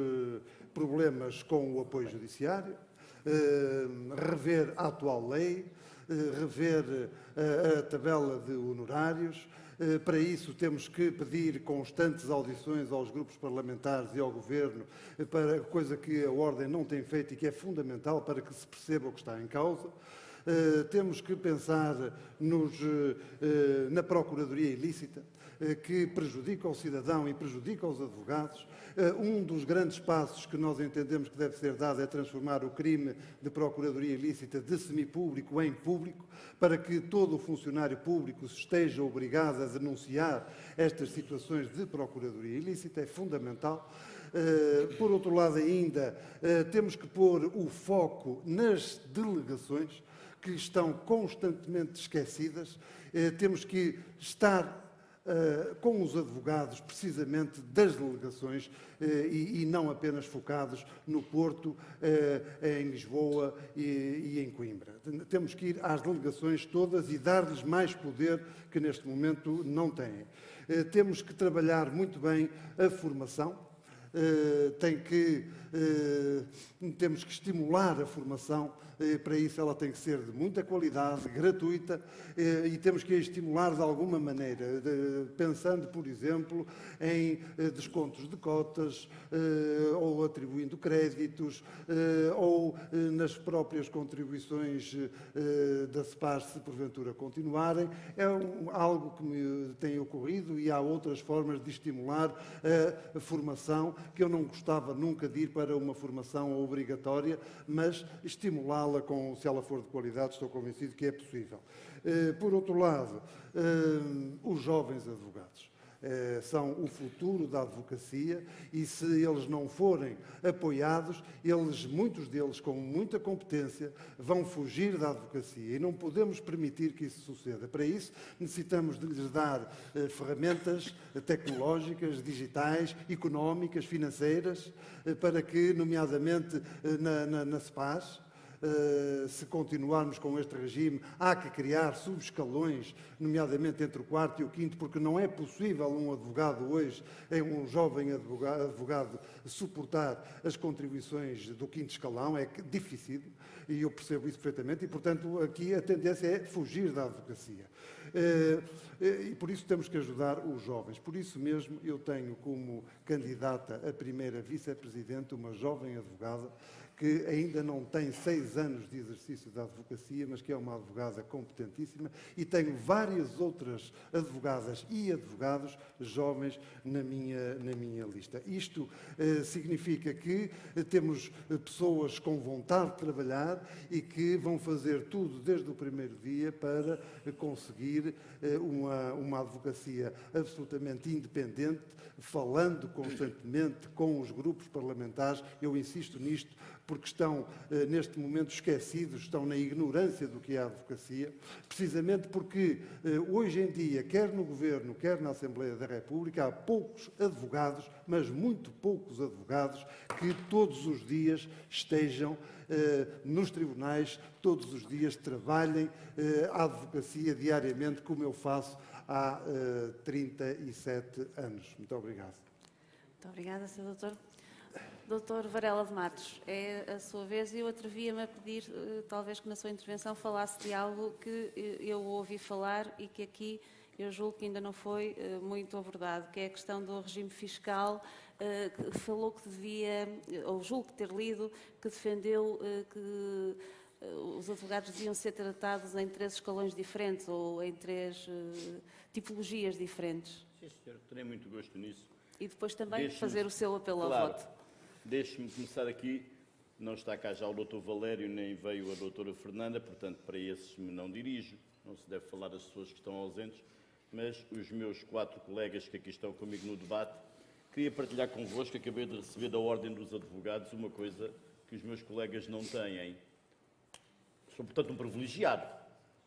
S4: problemas com o apoio judiciário, rever a atual lei, rever a tabela de honorários. Para isso temos que pedir constantes audições aos grupos parlamentares e ao Governo, para coisa que a Ordem não tem feito e que é fundamental para que se perceba o que está em causa. Temos que pensar na procuradoria ilícita, que prejudica o cidadão e prejudica os advogados. Um dos grandes passos que nós entendemos que deve ser dado é transformar o crime de procuradoria ilícita de semipúblico em público, para que todo o funcionário público esteja obrigado a denunciar estas situações de procuradoria ilícita. É fundamental. Por outro lado ainda, temos que pôr o foco nas delegações, que estão constantemente esquecidas. Temos que estar com os advogados, precisamente das delegações, e não apenas focados no Porto, em Lisboa e em Coimbra. Temos que ir às delegações todas e dar-lhes mais poder que neste momento não têm. Temos que trabalhar muito bem a formação. Temos que estimular a formação, para isso ela tem que ser de muita qualidade, gratuita, e temos que a estimular de alguma maneira, pensando, por exemplo, em descontos de cotas, ou atribuindo créditos, ou nas próprias contribuições da SEPAR, se porventura continuarem. É algo que me tem ocorrido, e há outras formas de estimular a formação, que eu não gostava nunca de ir para uma formação obrigatória, mas estimulá-la, se ela for de qualidade, estou convencido que é possível. Por outro lado, os jovens advogados são o futuro da advocacia, e se eles não forem apoiados, muitos deles com muita competência, vão fugir da advocacia, e não podemos permitir que isso suceda. Para isso, necessitamos de lhes dar ferramentas tecnológicas, digitais, económicas, financeiras, para que, nomeadamente na SEPAS, se continuarmos com este regime, há que criar subescalões, nomeadamente entre o 4º e o 5º, porque não é possível um advogado hoje, um jovem advogado, suportar as contribuições do 5º escalão. É difícil, e eu percebo isso perfeitamente, e, portanto, aqui a tendência é fugir da advocacia. E por isso temos que ajudar os jovens. Por isso mesmo, eu tenho como candidata a primeira vice-presidente uma jovem advogada, que ainda não tem 6 anos de exercício da advocacia, mas que é uma advogada competentíssima, e tenho várias outras advogadas e advogados jovens na minha lista. Isto significa que temos pessoas com vontade de trabalhar e que vão fazer tudo desde o primeiro dia para conseguir uma advocacia absolutamente independente, falando constantemente com os grupos parlamentares. Eu insisto nisto, porque estão, neste momento, esquecidos, estão na ignorância do que é a advocacia, precisamente porque, hoje em dia, quer no Governo, quer na Assembleia da República, há poucos advogados, mas muito poucos advogados, que todos os dias estejam nos tribunais, todos os dias trabalhem a advocacia diariamente, como eu faço há 37 anos. Muito obrigado.
S1: Muito obrigada, Sr. Doutor. Doutor Varela de Matos, é a sua vez, e eu atrevia-me a pedir, talvez que na sua intervenção falasse de algo que eu ouvi falar e que aqui eu julgo que ainda não foi muito abordado, que é a questão do regime fiscal, que falou que devia, ou julgo ter lido, que defendeu que os advogados deviam ser tratados em 3 escalões diferentes, ou em 3 tipologias diferentes.
S3: Sim, senhor, terei muito gosto nisso.
S1: E depois também fazer o seu apelo ao voto.
S3: Deixe-me começar aqui. Não está cá já o Dr. Valério, nem veio a Dra. Fernanda, portanto, para esses me não dirijo. Não se deve falar das pessoas que estão ausentes, mas os meus 4 colegas que aqui estão comigo no debate, queria partilhar convosco, acabei de receber da Ordem dos Advogados uma coisa que os meus colegas não têm. Sou, portanto, um privilegiado.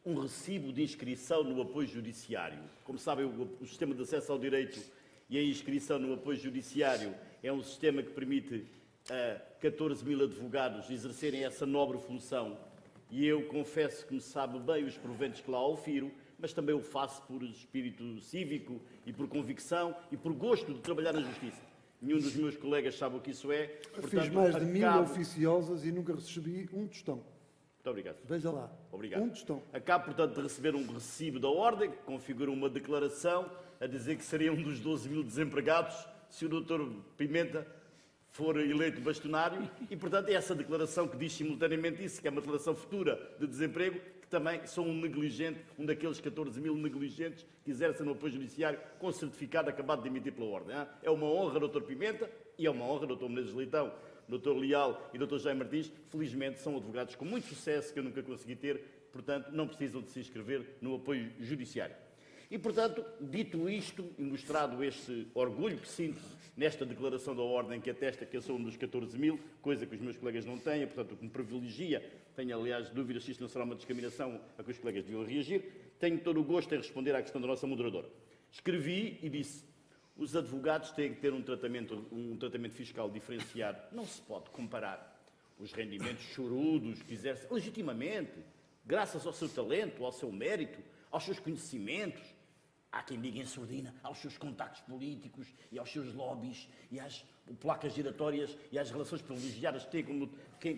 S3: Um recibo de inscrição no apoio judiciário. Como sabem, o sistema de acesso ao direito e a inscrição no apoio judiciário é um sistema que permite a 14 mil advogados exercerem essa nobre função, e eu confesso que me sabe bem os proventos que lá ofiro, mas também o faço por espírito cívico e por convicção e por gosto de trabalhar na justiça. Nenhum dos meus colegas sabe o que isso é. Portanto,
S4: fiz mais de 1000 oficiosas e nunca recebi um tostão.
S3: Muito obrigado.
S4: Veja lá.
S3: Obrigado.
S4: Onde estão?
S3: Acabo, portanto, de receber um recibo da Ordem, que configura uma declaração a dizer que seria um dos 12 mil desempregados se o Dr. Pimenta for eleito bastonário. E, portanto, é essa declaração que diz simultaneamente isso, que é uma declaração futura de desemprego, que também sou um negligente, um daqueles 14 mil negligentes que exercem no apoio judiciário com certificado acabado de emitir pela Ordem. É uma honra, Dr. Pimenta, e é uma honra, Dr. Menezes Leitão, Dr. Leal e Dr. Jaime Martins. Felizmente são advogados com muito sucesso que eu nunca consegui ter, portanto não precisam de se inscrever no apoio judiciário. E, portanto, dito isto e mostrado este orgulho que sinto nesta declaração da Ordem que atesta que eu sou um dos 14 mil, coisa que os meus colegas não têm, portanto o que me privilegia, tenho aliás dúvidas se isto não será uma discriminação a que os colegas deviam reagir, tenho todo o gosto em responder à questão da nossa moderadora. Escrevi e disse: os advogados têm que ter um tratamento fiscal diferenciado. Não se pode comparar os rendimentos chorudos que exercem legitimamente, graças ao seu talento, ao seu mérito, aos seus conhecimentos. Há quem diga em sordina, aos seus contactos políticos e aos seus lobbies e às placas giratórias e às relações privilegiadas que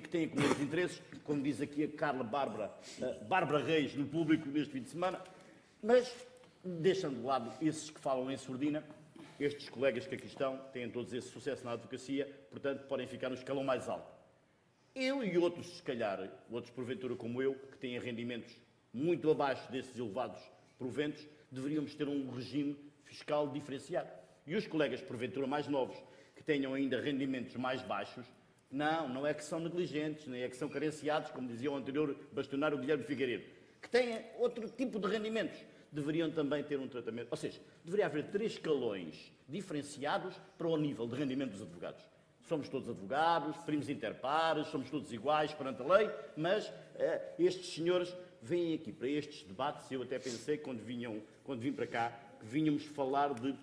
S3: têm com os interesses, como diz aqui a Carla Bárbara Reis no público neste fim de semana. Mas, deixando de lado esses que falam em sordina, estes colegas que aqui estão têm todos esse sucesso na advocacia, portanto, podem ficar no escalão mais alto. Eu e outros, se calhar, outros porventura como eu, que têm rendimentos muito abaixo desses elevados proventos, deveríamos ter um regime fiscal diferenciado. E os colegas, porventura, mais novos, que tenham ainda rendimentos mais baixos, não é que são negligentes, nem é que são carenciados, como dizia o anterior bastonário Guilherme Figueiredo, que têm outro tipo de rendimentos, deveriam também ter um tratamento. Ou seja, deveria haver 3 escalões diferenciados para o nível de rendimento dos advogados. Somos todos advogados, primos inter pares, somos todos iguais perante a lei, mas estes senhores vêm aqui para estes debates. Eu até pensei, quando vim para cá, que vínhamos falar de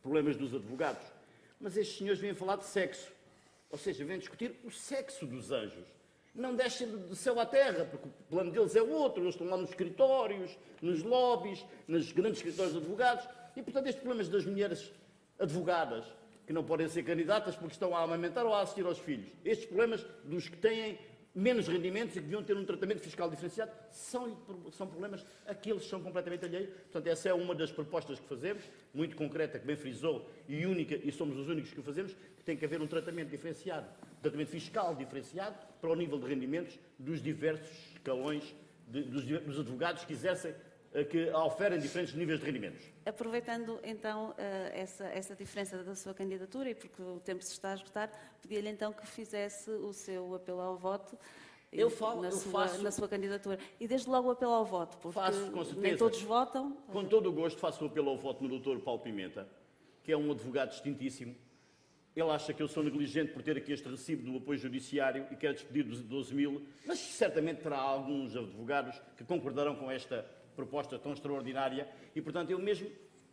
S3: problemas dos advogados. Mas estes senhores vêm falar de sexo. Ou seja, vêm discutir o sexo dos anjos. Não descem do céu à terra, porque o plano deles é outro. Eles estão lá nos escritórios, nos lobbies, nos grandes escritórios de advogados. E, portanto, estes problemas das mulheres advogadas, que não podem ser candidatas porque estão a amamentar ou a assistir aos filhos. Estes problemas dos que têm menos rendimentos e que deviam ter um tratamento fiscal diferenciado, são problemas a que eles são completamente alheios. Portanto, essa é uma das propostas que fazemos, muito concreta, que bem frisou, e única, e somos os únicos que o fazemos, que tem que haver um tratamento diferenciado, um tratamento fiscal diferenciado para o nível de rendimentos dos diversos escalões dos advogados que exercem, que oferem diferentes níveis de rendimentos.
S1: Aproveitando, então, essa diferença da sua candidatura, e porque o tempo se está a esgotar, pedia-lhe, então, que fizesse o seu apelo ao voto na sua candidatura. E, desde logo, o apelo ao voto, porque nem todos votam.
S3: Com todo o gosto, faço o apelo ao voto no Dr. Paulo Pimenta, que é um advogado distintíssimo. Ele acha que eu sou negligente por ter aqui este recibo do apoio judiciário e quer despedir dos 12 mil, mas certamente terá alguns advogados que concordarão com esta proposta tão extraordinária e, portanto, eu mesmo,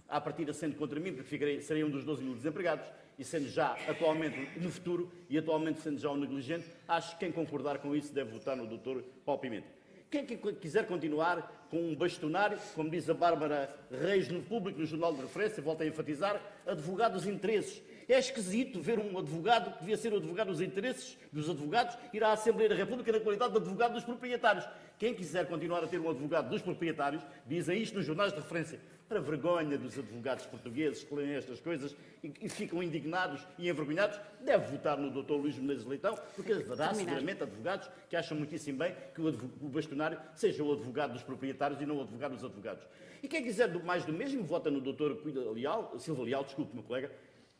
S3: à partida sendo contra mim, porque serei um dos 12 mil desempregados e sendo já atualmente no futuro e atualmente sendo já um negligente, acho que quem concordar com isso deve votar no Dr. Paulo Pimenta. Quem quiser continuar com um bastonário, como diz a Bárbara Reis no público, no jornal de referência, volto a enfatizar, advogado dos interesses. É esquisito ver um advogado, que devia ser o advogado dos interesses dos advogados, ir à Assembleia da República na qualidade de advogado dos proprietários. Quem quiser continuar a ter um advogado dos proprietários, dizem isto nos jornais de referência, para vergonha dos advogados portugueses que leem estas coisas e ficam indignados e envergonhados, deve votar no Dr. Luís Menezes Leitão, porque haverá seguramente advogados que acham muitíssimo bem que o bastonário seja o advogado dos proprietários e não o advogado dos advogados. E quem quiser mais do mesmo, vota no Dr. Silva Leal, desculpe, meu colega,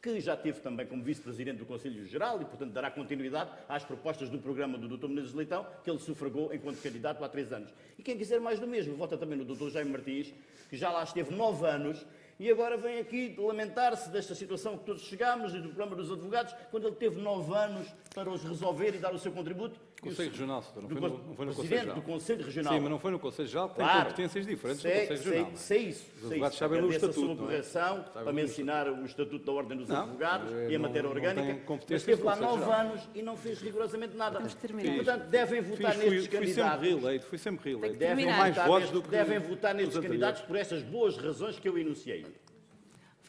S3: que já teve também como vice-presidente do Conselho Geral e, portanto, dará continuidade às propostas do programa do Dr. Menezes Leitão, que ele sufragou enquanto candidato há 3 anos. E quem quiser mais do mesmo, vota também no Dr. Jaime Martins, que já lá esteve 9 anos e agora vem aqui lamentar-se desta situação que todos chegámos e do problema dos advogados, quando ele teve 9 anos para os resolver e dar o seu contributo.
S6: Conselho Regional, Sr.
S3: Não foi no Conselho Geral. Do Conselho Regional.
S6: Sim, mas não foi no Conselho Geral, tem competências diferentes do Conselho Regional.
S3: Sei isso.
S6: Os advogados sabem o estatuto,
S3: a sua correção, para me ensinar o Estatuto da Ordem dos Advogados e a matéria orgânica, mas esteve lá 9 anos e não fez rigorosamente nada. E, portanto, devem votar nestes candidatos.
S6: Fui sempre reeleito.
S3: Devem votar nestes candidatos por estas boas razões que eu enunciei.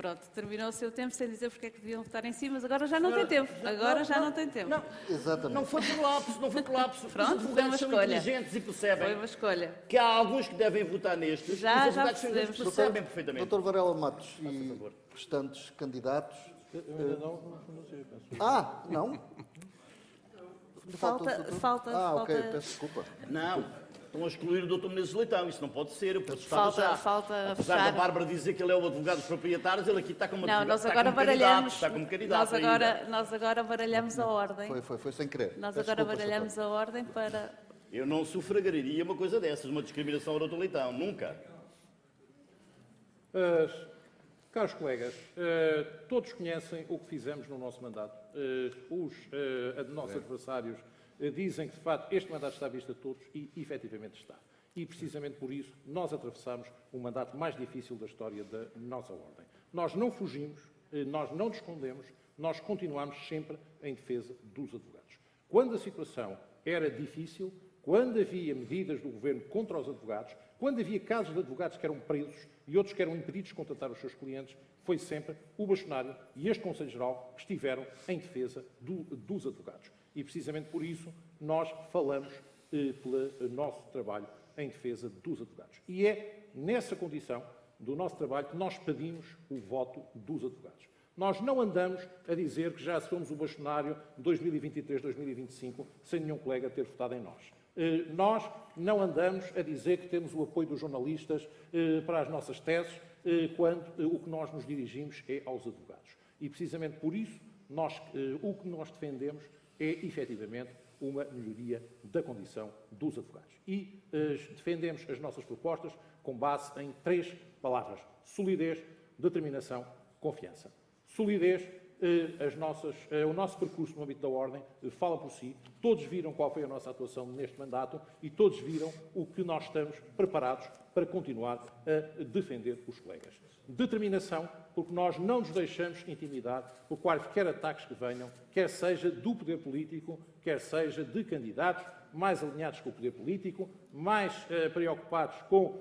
S1: Pronto, terminou o seu tempo sem dizer porque é que deviam votar em si, mas agora já não tem tempo. Agora já não tem tempo.
S3: Não,
S2: Exatamente.
S3: não foi por lapso, não foi por lapso.
S1: Pronto,
S3: Os
S1: foi uma
S3: advogados são
S1: escolha.
S3: inteligentes e
S1: Foi
S3: percebem
S1: uma escolha.
S3: que há alguns que devem votar nestes.
S1: Já
S3: os advogados são
S1: percebemos.
S3: inteligentes, percebem perfeitamente.
S2: Doutor Varela Matos e
S3: favor.
S2: restantes candidatos.
S5: Eu ainda não pronunciei, penso.
S2: Não?
S1: Falta.
S2: Ok, peço desculpa.
S3: Não, estão a excluir o Dr. Menezes Leitão, isso não pode ser, eu posso estar já.
S1: Falta
S3: Apesar
S1: fechar.
S3: da Bárbara dizer que ele é o advogado dos proprietários, ele aqui está como
S1: Não,
S3: advogado,
S1: nós
S3: está
S1: agora
S3: como candidato,
S1: baralhamos.
S3: está como candidato ainda.
S1: Nós agora baralhamos a ordem.
S2: Foi sem querer.
S1: Nós
S2: Peço
S1: agora
S2: desculpa,
S1: baralhamos a ordem para.
S3: Eu não sufragaria uma coisa dessas, uma discriminação ao Dr. Leitão, nunca.
S5: Caros colegas, todos conhecem o que fizemos no nosso mandato. Os nossos adversários dizem que, de facto, este mandato está à vista de todos e, efetivamente, está. E, precisamente por isso, nós atravessamos o mandato mais difícil da história da nossa ordem. Nós não fugimos, nós não nos escondemos, nós continuamos sempre em defesa dos advogados. Quando a situação era difícil, quando havia medidas do Governo contra os advogados, quando havia casos de advogados que eram presos e outros que eram impedidos de contratar os seus clientes, foi sempre o bastonário e este Conselho Geral que estiveram em defesa dos advogados. E, precisamente por isso, nós falamos pelo nosso trabalho em defesa dos advogados. E é nessa condição do nosso trabalho que nós pedimos o voto dos advogados. Nós não andamos a dizer que já somos o bastonário 2023-2025 sem nenhum colega ter votado em nós. Nós não andamos a dizer que temos o apoio dos jornalistas para as nossas teses, quando o que nós nos dirigimos é aos advogados. E, precisamente por isso, o que nós defendemos é, efetivamente, uma melhoria da condição dos advogados. E defendemos as nossas propostas com base em 3 palavras: solidez, determinação, confiança. Solidez, o nosso percurso no âmbito da ordem fala por si. Todos viram qual foi a nossa atuação neste mandato e todos viram o que nós estamos preparados para continuar a defender os colegas. Determinação, porque nós não nos deixamos intimidar por quaisquer ataques que venham, quer seja do poder político, quer seja de candidatos mais alinhados com o poder político, mais preocupados com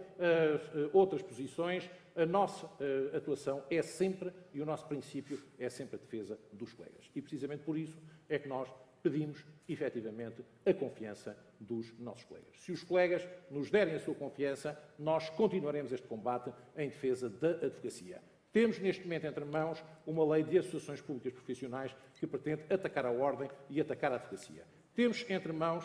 S5: outras posições. A nossa atuação é sempre, e o nosso princípio é sempre a defesa dos colegas. E, precisamente por isso, é que nós pedimos, efetivamente, a confiança dos nossos colegas. Se os colegas nos derem a sua confiança, nós continuaremos este combate em defesa da advocacia. Temos, neste momento, entre mãos, uma lei de associações públicas profissionais que pretende atacar a ordem e atacar a advocacia. Temos entre mãos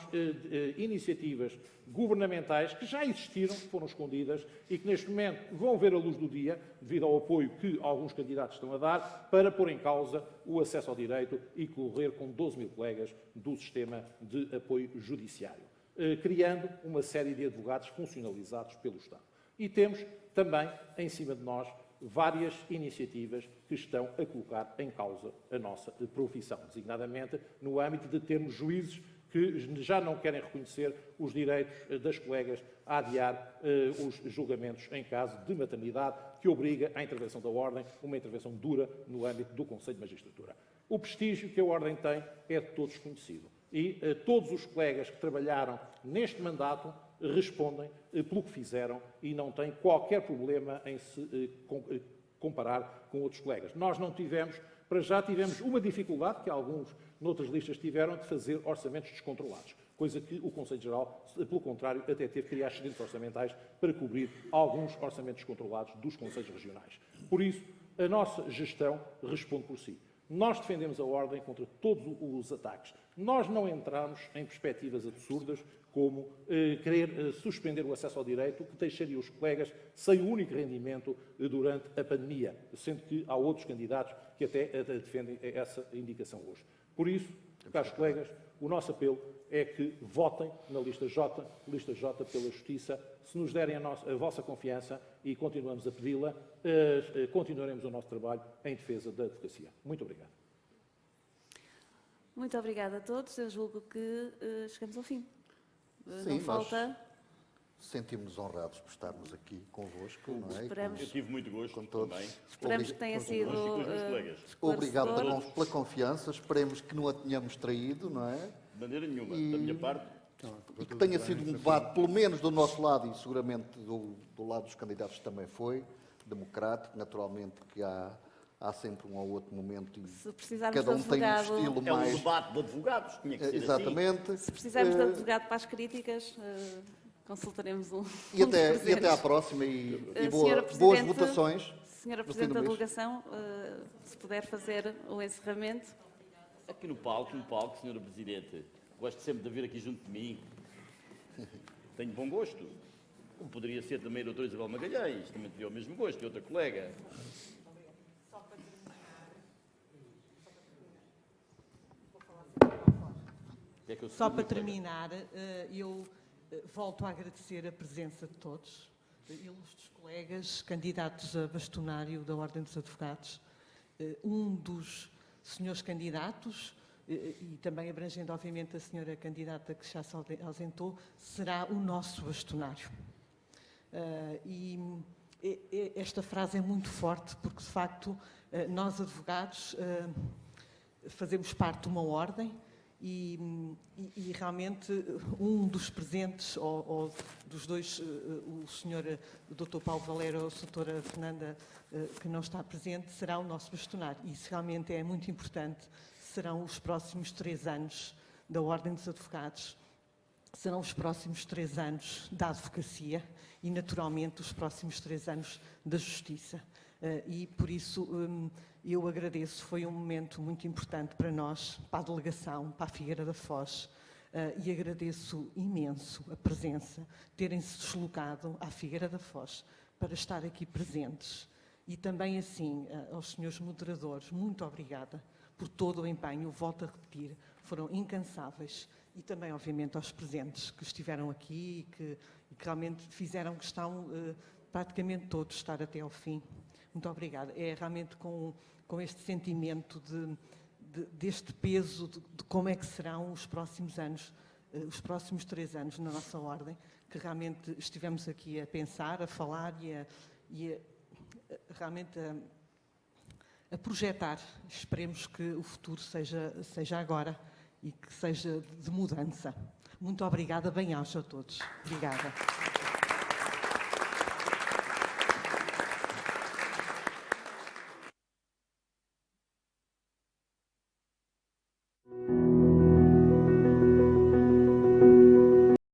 S5: iniciativas governamentais que já existiram, que foram escondidas e que neste momento vão ver a luz do dia, devido ao apoio que alguns candidatos estão a dar, para pôr em causa o acesso ao direito e correr com 12 mil colegas do sistema de apoio judiciário, criando uma série de advogados funcionalizados pelo Estado. E temos também, em cima de nós, várias iniciativas que estão a colocar em causa a nossa profissão, designadamente no âmbito de termos juízes que já não querem reconhecer os direitos das colegas a adiar os julgamentos em caso de maternidade, que obriga à intervenção da Ordem, uma intervenção dura no âmbito do Conselho de Magistratura. O prestígio que a Ordem tem é de todos conhecido e todos os colegas que trabalharam neste mandato respondem pelo que fizeram e não têm qualquer problema em se comparar com outros colegas. Nós não tivemos, para já tivemos uma dificuldade, que alguns noutras listas tiveram, de fazer orçamentos descontrolados, coisa que o Conselho Geral, pelo contrário, até teve que criar excedentes orçamentais para cobrir alguns orçamentos descontrolados dos Conselhos Regionais. Por isso, a nossa gestão responde por si. Nós defendemos a ordem contra todos os ataques. Nós não entramos em perspectivas absurdas como querer suspender o acesso ao direito, que deixaria os colegas sem o único rendimento durante a pandemia, sendo que há outros candidatos que até defendem essa indicação hoje. Por isso, caros colegas, o nosso apelo é que votem na lista J pela Justiça. Se nos derem a vossa confiança e continuamos a pedi-la, continuaremos o nosso trabalho em defesa da advocacia. Muito obrigado.
S1: Muito obrigada a todos. Eu julgo que chegamos ao fim.
S2: Sim,
S1: não falta.
S2: Sentimos-nos honrados por estarmos aqui convosco, não é?
S1: Esperamos.
S3: Eu tive muito gosto
S2: Com todos.
S3: também.
S1: Esperamos que tenha sido
S3: com os meus colegas.
S2: Obrigado
S1: esclarecedor.
S2: pela confiança, esperemos que não a tenhamos traído, não é?
S3: De maneira nenhuma, da minha parte.
S2: E que tenha sido um debate, pelo menos do nosso lado e seguramente do lado dos candidatos também foi, democrático, naturalmente que há há sempre um ou outro momento e
S1: Se precisarmos
S2: cada um
S1: de
S2: tem um
S1: advogado-
S2: estilo
S3: É um
S2: mais...
S3: debate de advogados, tinha que ser
S2: Exatamente.
S1: Se precisarmos de advogado para as críticas, consultaremos um
S2: E até,
S1: dos
S2: e até à
S1: presentes.
S2: próxima e
S1: Senhora
S2: boas
S1: Presidente,
S2: votações.
S1: Senhora
S2: no fim
S1: Presidente
S2: do
S1: da
S2: mês.
S1: Delegação, se puder fazer o encerramento.
S3: assim. Aqui no palco, Senhora Presidente. Gosto sempre de vir aqui junto de mim. Tenho bom gosto. Como poderia ser também a doutora Isabel Magalhães, também teria o mesmo gosto, e outra colega.
S9: Só para terminar, eu volto a agradecer a presença de todos, ilustres colegas, candidatos a bastonário da Ordem dos Advogados, um dos senhores candidatos, e também abrangendo, obviamente, a senhora candidata que já se ausentou, será o nosso bastonário. E esta frase é muito forte, porque, de facto, nós, advogados, fazemos parte de uma ordem e realmente um dos presentes, ou dos dois, o senhor Dr. Paulo Valério ou a doutora Fernanda, que não está presente, será o nosso bastonário. E isso realmente é muito importante. Serão os próximos 3 anos da Ordem dos Advogados, serão os próximos 3 anos da advocacia e, naturalmente, os próximos 3 anos da justiça. E, por isso, eu agradeço. Foi um momento muito importante para nós, para a delegação, para a Figueira da Foz, e agradeço imenso a presença, terem-se deslocado à Figueira da Foz para estar aqui presentes. E também, assim, aos senhores moderadores, muito obrigada por todo o empenho, volto a repetir, foram incansáveis. E também, obviamente, aos presentes que estiveram aqui e que realmente fizeram questão, praticamente todos, estar até ao fim. Muito obrigada. É realmente com este sentimento deste peso de como é que serão os próximos anos, os próximos 3 anos na nossa ordem, que realmente estivemos aqui a pensar, a falar e realmente a projetar. Esperemos que o futuro seja agora e que seja de mudança. Muito obrigada, bem-aja a todos. Obrigada.